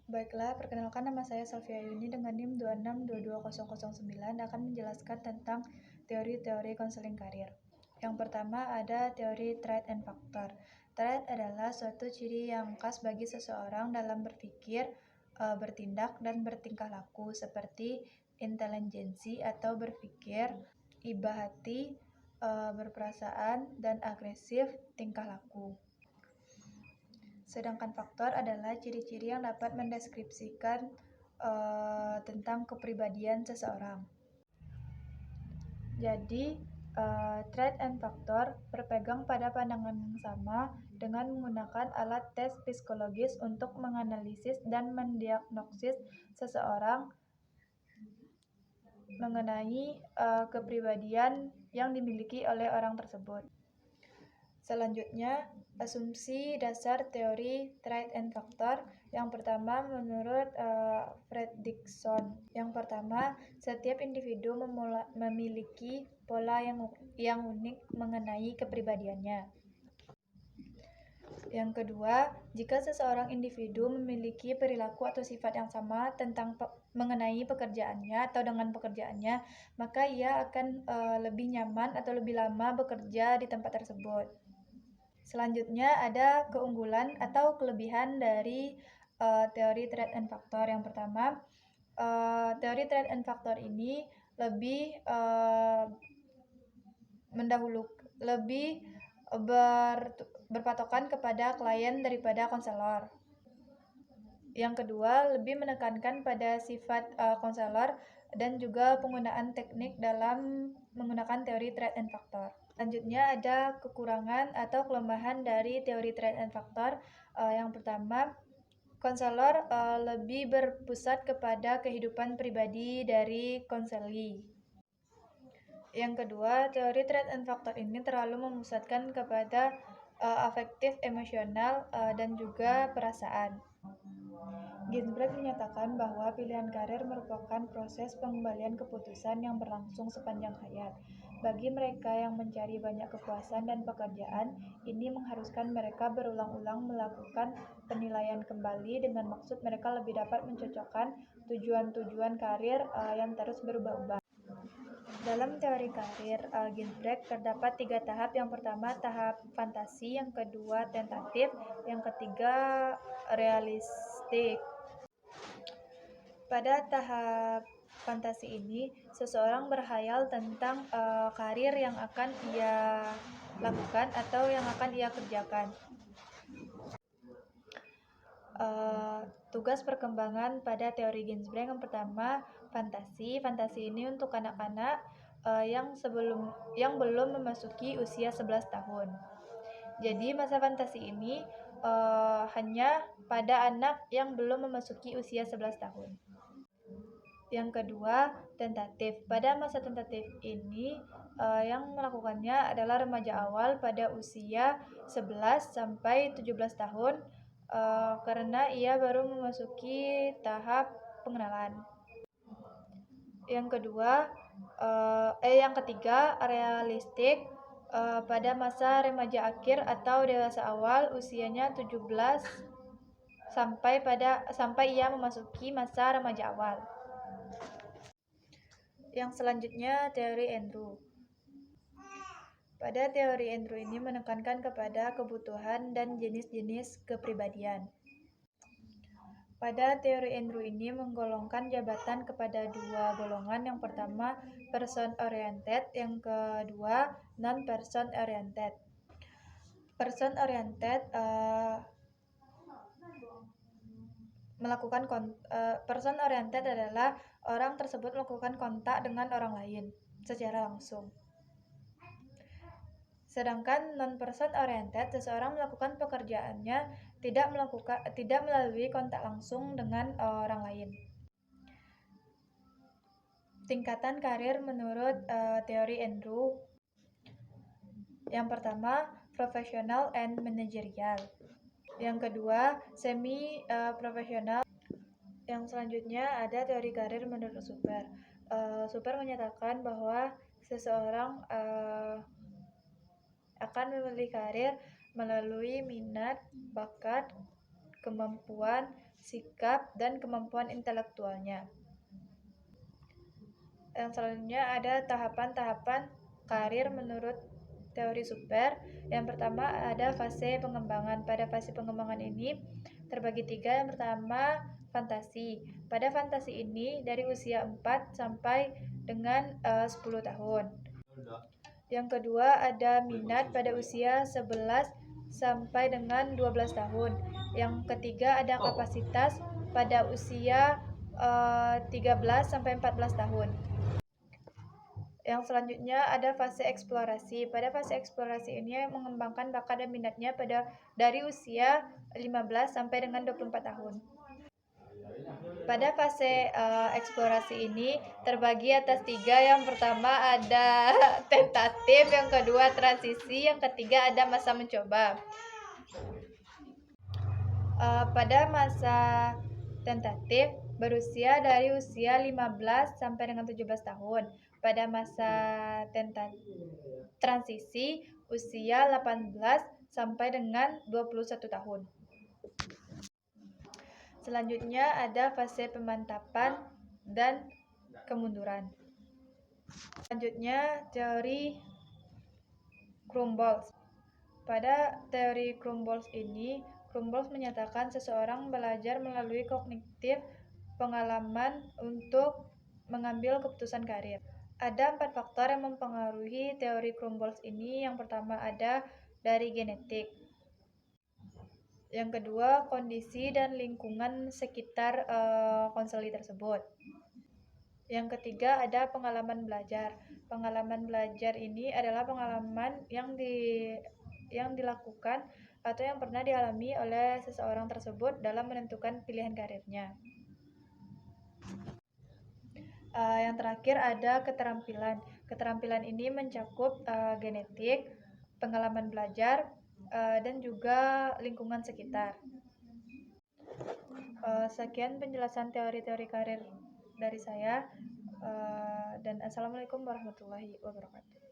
Baiklah, perkenalkan nama saya Selvia Yuni dengan NIM 2622009 akan menjelaskan tentang teori-teori konseling karir. Yang pertama ada teori trait and factor. Trait adalah suatu ciri yang khas bagi seseorang dalam berpikir, bertindak, dan bertingkah laku seperti intelijensi atau berpikir, iba hati, berperasaan, dan agresif tingkah laku. Sedangkan faktor adalah ciri-ciri yang dapat mendeskripsikan tentang kepribadian seseorang. Jadi, trait and factor berpegang pada pandangan yang sama dengan menggunakan alat tes psikologis untuk menganalisis dan mendiagnosis seseorang mengenai kepribadian yang dimiliki oleh orang tersebut. Selanjutnya, asumsi dasar teori trait and factor. Yang pertama, menurut Fredrickson. Yang pertama, setiap individu memiliki pola yang unik mengenai kepribadiannya. Yang kedua, jika seseorang individu memiliki perilaku atau sifat yang sama tentang mengenai pekerjaannya atau dengan pekerjaannya, maka ia akan lebih nyaman atau lebih lama bekerja di tempat tersebut. Selanjutnya ada keunggulan atau kelebihan dari teori trait and factor. Yang pertama, teori trait and factor ini lebih berpatokan kepada klien daripada konselor. Yang kedua, lebih menekankan pada sifat konselor dan juga penggunaan teknik dalam menggunakan teori trait and factor. Selanjutnya ada kekurangan atau kelemahan dari teori trait and factor. Yang pertama, konselor lebih berpusat kepada kehidupan pribadi dari konseli. Yang kedua, teori trait and factor ini terlalu memusatkan kepada afektif, emosional, dan juga perasaan. Ginsberg menyatakan bahwa pilihan karir merupakan proses pengembalian keputusan yang berlangsung sepanjang hayat. Bagi mereka yang mencari banyak kepuasan dan pekerjaan, ini mengharuskan mereka berulang-ulang melakukan penilaian kembali dengan maksud mereka lebih dapat mencocokkan tujuan-tujuan karir yang terus berubah-ubah. Dalam teori karir Ginsberg terdapat 3 tahap. Yang pertama tahap fantasi, yang kedua tentatif, yang ketiga realistik. Pada tahap fantasi ini, seseorang berkhayal tentang karir yang akan ia lakukan atau yang akan ia kerjakan. Tugas perkembangan pada teori Ginsberg. Yang pertama, fantasi. Fantasi ini untuk anak-anak yang belum memasuki usia 11 tahun. Jadi masa fantasi ini hanya pada anak yang belum memasuki usia 11 tahun. Yang kedua, tentatif. Pada masa tentatif ini yang melakukannya adalah remaja awal pada usia 11 sampai 17 tahun karena ia baru memasuki tahap pengenalan. Yang ketiga, realistik. Pada masa remaja akhir atau dewasa awal, usianya 17 sampai ia memasuki masa remaja awal. Yang selanjutnya, teori Andrew. Pada teori Andrew ini menekankan kepada kebutuhan dan jenis-jenis kepribadian. Pada teori Andrew ini menggolongkan jabatan kepada 2 golongan. Yang pertama, person-oriented, yang kedua, non-person oriented. Person-oriented person-oriented adalah orang tersebut melakukan kontak dengan orang lain secara langsung. Sedangkan non-person oriented, seseorang melakukan pekerjaannya tidak melalui kontak langsung dengan orang lain. Tingkatan karir menurut teori Andrew. Yang pertama, professional and managerial. Yang kedua, semi profesional. Yang selanjutnya ada teori karir menurut Super. Super menyatakan bahwa seseorang akan memilih karir melalui minat, bakat, kemampuan, sikap, dan kemampuan intelektualnya. Yang selanjutnya ada tahapan-tahapan karir menurut teori Super. Yang pertama ada fase pengembangan. Pada fase pengembangan ini terbagi 3. Yang pertama fantasi. Pada fantasi ini dari usia 4 sampai dengan 10 tahun. Yang kedua ada minat pada usia 11 sampai dengan 12 tahun. Yang ketiga ada kapasitas pada usia 13 sampai 14 tahun. Yang selanjutnya ada fase eksplorasi. Pada fase eksplorasi ini mengembangkan bakat dan minatnya dari usia 15 sampai dengan 24 tahun. Pada fase eksplorasi ini terbagi atas 3. Yang pertama ada tentatif, yang kedua transisi, yang ketiga ada masa mencoba. Pada masa tentatif berusia dari usia 15 sampai dengan 17 tahun. Pada masa transisi usia 18 sampai dengan 21 tahun. Selanjutnya ada fase pemantapan dan kemunduran. Selanjutnya teori Krumboltz. Pada teori Krumboltz ini, Krumboltz menyatakan seseorang belajar melalui kognitif pengalaman untuk mengambil keputusan karir. Ada 4 faktor yang mempengaruhi teori Krumboltz ini. Yang pertama ada dari genetik. Yang kedua, kondisi dan lingkungan sekitar konseli tersebut. Yang ketiga, ada pengalaman belajar. Pengalaman belajar ini adalah pengalaman yang dilakukan atau yang pernah dialami oleh seseorang tersebut dalam menentukan pilihan karirnya. Yang terakhir ada keterampilan. Keterampilan ini mencakup genetik, pengalaman belajar, dan juga lingkungan sekitar. Sekian penjelasan teori-teori karir dari saya, dan assalamualaikum warahmatullahi wabarakatuh.